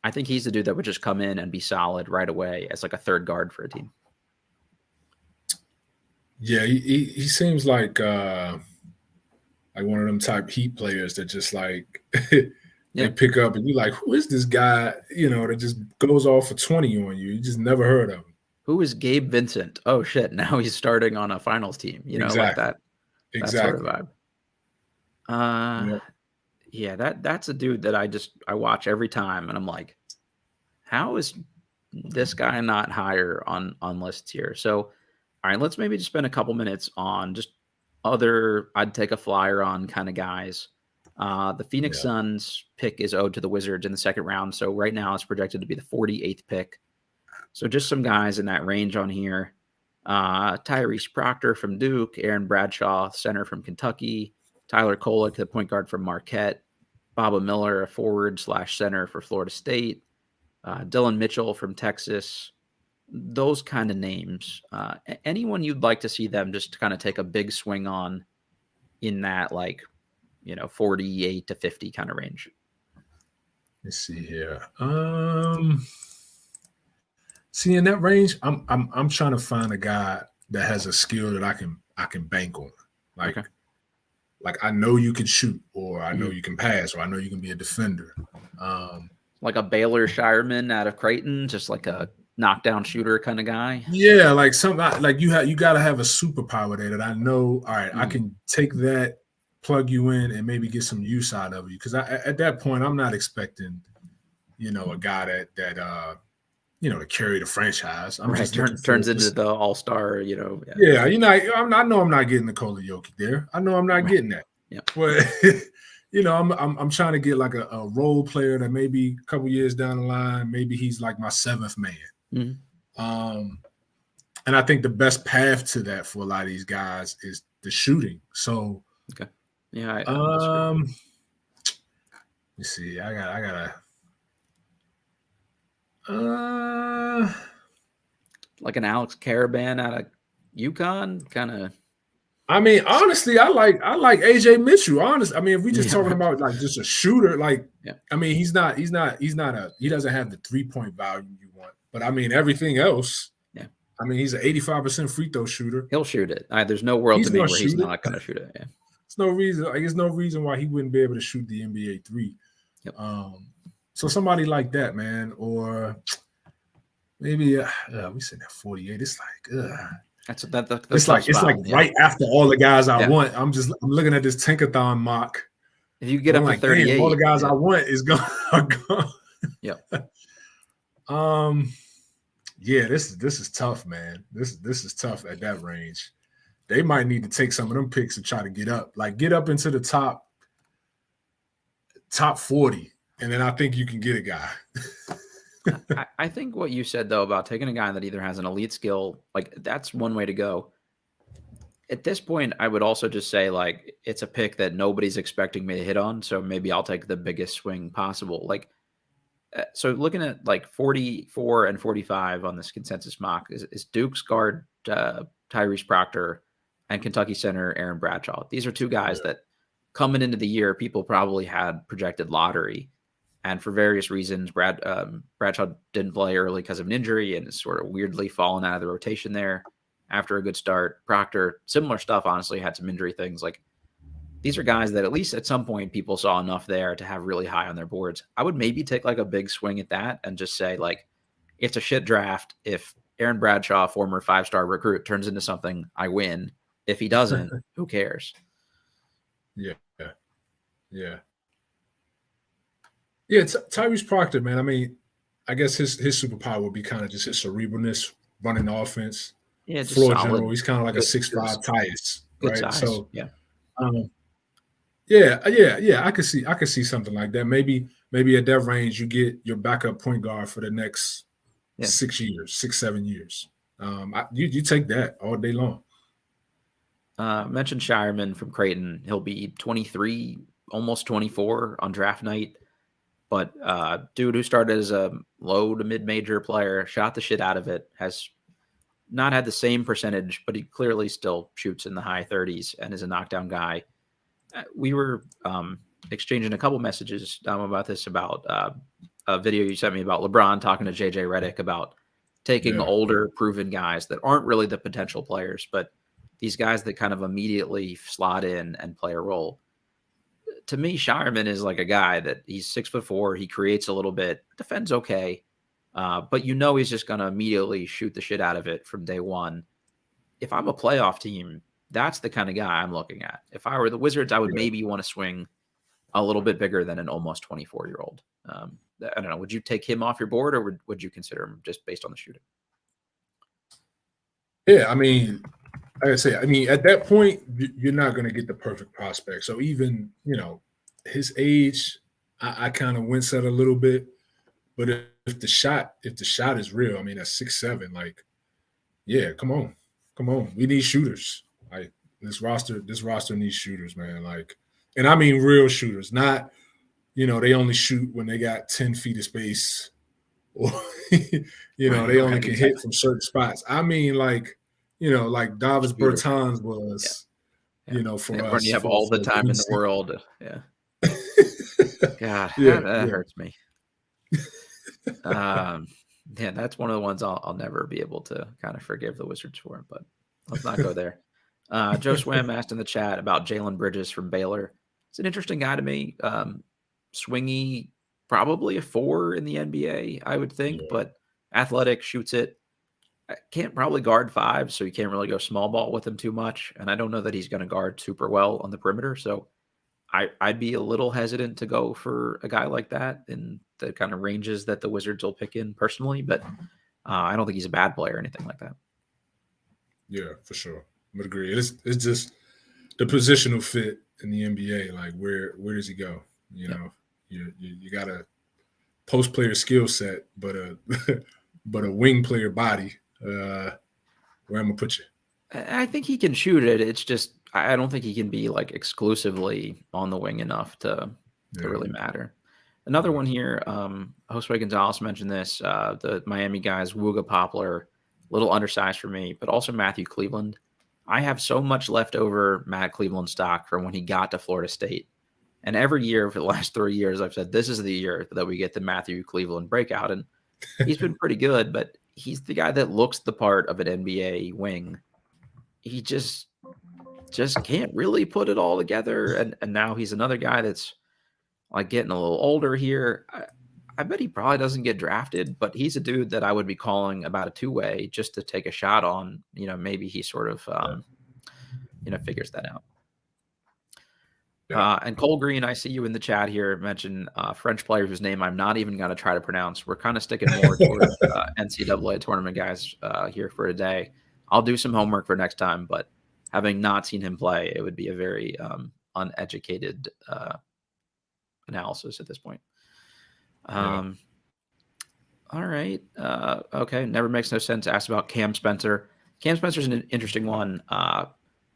I think he's the dude that would just come in and be solid right away as like a third guard for a team. Yeah, he seems like one of them type Heat players that just like they pick up and you're like, who is this guy? That just goes off for 20 on you. You just never heard of him. Who is Gabe Vincent? Oh shit! Now he's starting on a finals team. Like that. Exactly. That sort of vibe. Yeah, that's a dude that I watch every time, and I'm like, how is this guy not higher on lists here? So, all right, let's maybe just spend a couple minutes on just other I'd take a flyer on kind of guys. The Phoenix Suns pick is owed to the Wizards in the second round, so right now it's projected to be the 48th pick. So just some guys in that range on here. Tyrese Proctor from Duke, Aaron Bradshaw, center from Kentucky, Tyler Kolek, the point guard from Marquette, Baba Miller, a forward/center for Florida State, Dylan Mitchell from Texas, those kind of names. Anyone you'd like to see them just kind of take a big swing on in that 48 to 50 kind of range. Let's see here. See, in that range, I'm trying to find a guy that has a skill that I can bank on. Like I know you can shoot, or I know you can pass, or I know you can be a defender. Like a Baylor Scheierman out of Creighton, just like a knockdown shooter kind of guy. Yeah, like something like you got to have a superpower there that I know. All right, I can take that, plug you in, and maybe get some use out of you. Because at that point, I'm not expecting, a guy that to carry the franchise. I'm just turns into the all-star, Yeah, I know I'm not getting Nikola Jokic there. I know I'm not getting that. Yeah. But I'm trying to get like a role player that maybe a couple years down the line, maybe he's like my 7th man. Mm-hmm. And I think the best path to that for a lot of these guys is the shooting. So okay. Yeah. Let me see. I gotta like an Alex Caravan out of UConn, kind of. I mean, honestly, I like Ajay Mitchell. Honestly, I mean, if we just talking about like just a shooter, I mean, he doesn't have the 3-point value you want, but I mean everything else. Yeah, I mean, he's an 85% free throw shooter. He'll shoot it. There's no world to me where he's not going to shoot it. Yeah. There's no reason why he wouldn't be able to shoot the NBA three. Yep. So somebody like that, man, or maybe we said that 48. It's like that's it's like right after all the guys I want. I'm looking at this Tankathon mock. If you get up to 38, all the guys I want are gone. Yep. Yeah, this is tough, man. This is tough at that range. They might need to take some of them picks and try to get up into the top 40, and then I think you can get a guy. I think what you said, though, about taking a guy that either has an elite skill, like that's one way to go. At this point, I would also just say, like, it's a pick that nobody's expecting me to hit on, so maybe I'll take the biggest swing possible. Like, so looking at like 44 and 45 on this consensus mock is Duke's guard Tyrese Proctor and Kentucky center Aaron Bradshaw. These are two guys that coming into the year, people probably had projected lottery. And for various reasons, Bradshaw didn't play early because of an injury and is sort of weirdly fallen out of the rotation there after a good start. Proctor, similar stuff, honestly, had some injury things. Like, these are guys that at least at some point people saw enough there to have really high on their boards. I would maybe take like a big swing at that and just say, like, it's a shit draft. If Aaron Bradshaw, former 5-star recruit, turns into something, I win. If he doesn't, who cares? Yeah. Tyrese Proctor, man. I mean, I guess his superpower would be kind of just his cerebralness, running the offense. Yeah, just floor solid. general. He's kind of like a 6'5" Tyus, right? Size. So yeah. I could see something like that. Maybe at that range you get your backup point guard for the next 6-7 years. You take that all day long. Mentioned Scheierman from Creighton. He'll be 23, almost 24 on draft night. But dude who started as a low to mid-major player, shot the shit out of it, has not had the same percentage, but he clearly still shoots in the high 30s and is a knockdown guy. We were exchanging a couple messages about this, about a video you sent me about LeBron talking to JJ Redick about taking older, proven guys that aren't really the potential players, but these guys that kind of immediately slot in and play a role. To me, Scheierman is like a guy that he's 6'4". He creates a little bit, defends okay, but he's just going to immediately shoot the shit out of it from day one. If I'm a playoff team, that's the kind of guy I'm looking at. If I were the Wizards, I would maybe want to swing a little bit bigger than an almost 24-year-old. I don't know. Would you take him off your board, or would you consider him just based on the shooting? Yeah, I mean, like I say, at that point, you're not going to get the perfect prospect. So even, his age, I kind of wince at a little bit. But if the shot is real, at 6'7", like, yeah, come on. We need shooters. Like, this roster needs shooters, man. Like, and I mean real shooters, not, they only shoot when they got 10 feet of space, or they only can hit from certain spots. I mean, like, like Davis Bertans was, for us. When you have all the time in the world. Yeah. God, that hurts me. That's one of the ones I'll never be able to kind of forgive the Wizards for, but let's not go there. Joe Swim asked in the chat about Jalen Bridges from Baylor. It's an interesting guy to me. Swingy, probably a 4 in the NBA, I would think, but athletic, shoots it. Can't probably guard 5, so you can't really go small ball with him too much. And I don't know that he's going to guard super well on the perimeter. So I'd be a little hesitant to go for a guy like that in the kind of ranges that the Wizards will pick in personally. But I don't think he's a bad player or anything like that. Yeah, for sure. I would agree. It's just the positional fit in the NBA. Like, where does he go? You got a post player skill set, but a wing player body. Where I'm gonna put you? I think he can shoot it. It's just I don't think he can be like exclusively on the wing enough to really matter. Another one here, Josue Gonzalez mentioned this. The Miami guys, Wooga Poplar, a little undersized for me, but also Matthew Cleveland. I have so much leftover Matt Cleveland stock from when he got to Florida State. And every year for the last 3 years, I've said this is the year that we get the Matthew Cleveland breakout. And he's been pretty good, but he's the guy that looks the part of an NBA wing. He just just can't really put it all together. And now he's another guy that's like getting a little older here. I bet he probably doesn't get drafted, but he's a dude that I would be calling about a two-way just to take a shot on. Maybe he sort of, figures that out. And Cole Green, I see you in the chat here, mentioned French player whose name I'm not even going to try to pronounce. We're kind of sticking more towards NCAA tournament guys here for a day. I'll do some homework for next time, but having not seen him play, it would be a very uneducated analysis at this point. All right. Okay. Never makes no sense. Asked about Cam Spencer. Cam Spencer's an interesting one.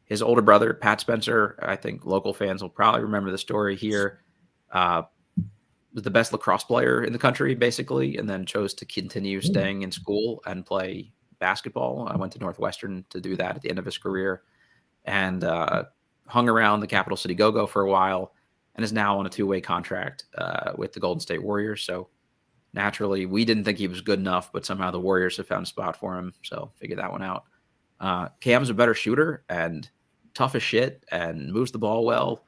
His older brother, Pat Spencer, I think local fans will probably remember the story here, was the best lacrosse player in the country, basically, and then chose to continue staying in school and play basketball. I went to Northwestern to do that at the end of his career and hung around the Capital City Go-Go for a while and is now on a two-way contract with the Golden State Warriors. So naturally, we didn't think he was good enough, but somehow the Warriors have found a spot for him. So figure that one out. Cam's a better shooter and tough as shit and moves the ball well.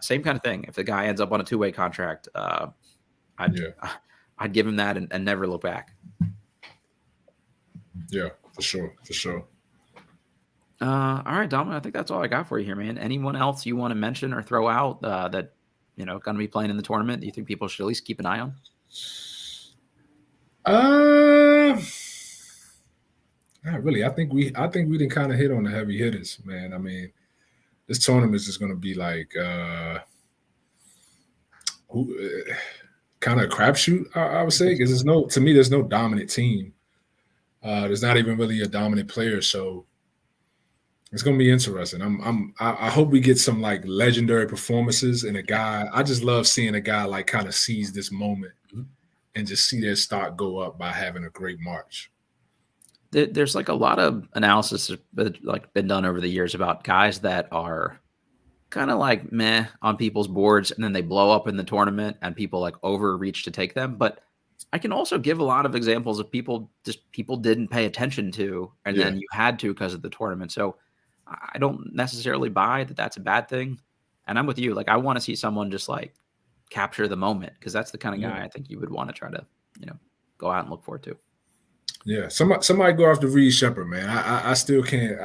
Same kind of thing. If the guy ends up on a two-way contract, I'd give him that and never look back. Yeah, for sure. All right, Domo, I think that's all I got for you here, man. Anyone else you want to mention or throw out that going to be playing in the tournament that you think people should at least keep an eye on? Not really. I think we didn't kind of hit on the heavy hitters, man. I mean, this tournament is just going to be like kind of a crapshoot, I would say, because there's no dominant team. There's not even really a dominant player, so it's going to be interesting. I hope we get some like legendary performances and a guy. I just love seeing a guy like kind of seize this moment and just see their stock go up by having a great March. There's like a lot of analysis that like been done over the years about guys that are kind of like meh on people's boards, and then they blow up in the tournament and people like overreach to take them. But I can also give a lot of examples of people didn't pay attention to, and then you had to because of the tournament. So I don't necessarily buy that that's a bad thing. And I'm with you. Like I want to see someone just like capture the moment, because that's the kind of guy I think you would want to try to, go out and look forward to. Yeah, somebody go after Reed Sheppard, man. I still can't.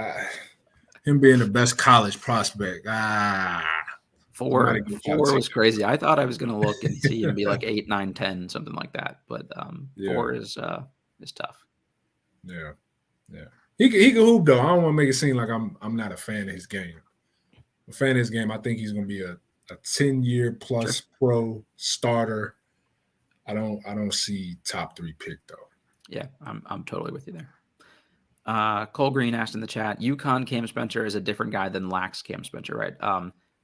Him being the best college prospect. Four was crazy. I thought I was going to look and see him be like 8, 9, 10, something like that. But 4 is tough. Yeah. He can hoop though. I don't want to make it seem like I'm not a fan of his game. I'm a fan of his game. I think he's going to be a 10-year plus pro starter. I don't see top 3 pick though. Yeah, I'm totally with you there. Cole Green asked in the chat, UConn Cam Spencer is a different guy than Lax Cam Spencer, right?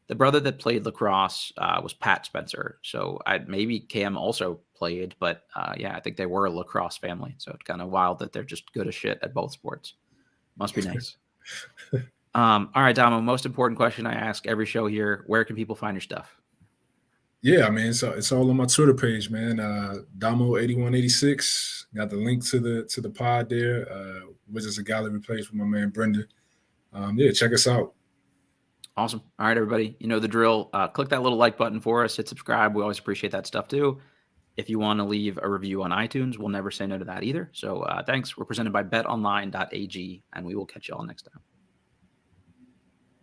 The brother that played lacrosse was Pat Spencer. So maybe Cam also played, but I think they were a lacrosse family. So it's kind of wild that they're just good as shit at both sports. Must be nice. All right, Domo, most important question I ask every show here. Where can people find your stuff? Yeah, I mean, it's all on my Twitter page, man. Domo8186. Got the link to the pod there. Wizards of Gallery Place with my man Brendan. Check us out. Awesome. All right, everybody. You know the drill. Click that little like button for us. Hit subscribe. We always appreciate that stuff too. If you want to leave a review on iTunes, we'll never say no to that either. So thanks. We're presented by betonline.ag, and we will catch you all next time.